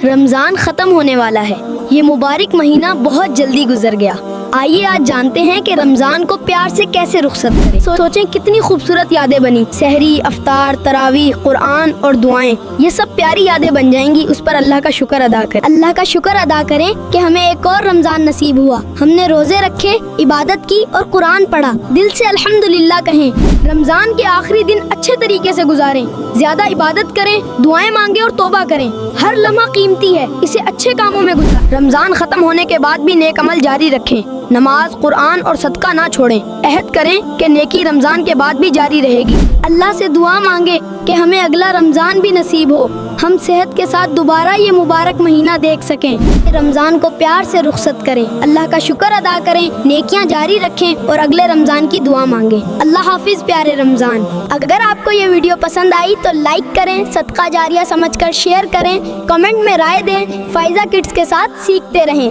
رمضان ختم ہونے والا ہے. یہ مبارک مہینہ بہت جلدی گزر گیا. آئیے آج جانتے ہیں کہ رمضان کو پیار سے کیسے رخصت کریں. سوچیں کتنی خوبصورت یادیں بنی. سحری، افطار، تراویح، قرآن اور دعائیں، یہ سب پیاری یادیں بن جائیں گی. اس پر اللہ کا شکر ادا کریں. اللہ کا شکر ادا کریں کہ ہمیں ایک اور رمضان نصیب ہوا. ہم نے روزے رکھے، عبادت کی اور قرآن پڑھا. دل سے الحمدللہ کہیں. رمضان کے آخری دن اچھے طریقے سے گزاریں. زیادہ عبادت کریں، دعائیں مانگیں اور توبہ کریں. ہر لمحہ قیمتی ہے، اسے اچھے کاموں میں گزاریں. رمضان ختم ہونے کے بعد بھی نیک عمل جاری رکھیں. نماز، قرآن اور صدقہ نہ چھوڑیں. عہد کریں کہ نیکی رمضان کے بعد بھی جاری رہے گی. اللہ سے دعا مانگیں کہ ہمیں اگلا رمضان بھی نصیب ہو. ہم صحت کے ساتھ دوبارہ یہ مبارک مہینہ دیکھ سکیں. رمضان کو پیار سے رخصت کریں. اللہ کا شکر ادا کریں، نیکیاں جاری رکھیں اور اگلے رمضان کی دعا مانگیں. اللہ حافظ پیارے رمضان. اگر آپ کو یہ ویڈیو پسند آئی تو لائک کریں، صدقہ جاریہ سمجھ کر شیئر کریں، کمنٹ میں رائے دیں. فائزہ کڈس کے ساتھ سیکھتے رہیں.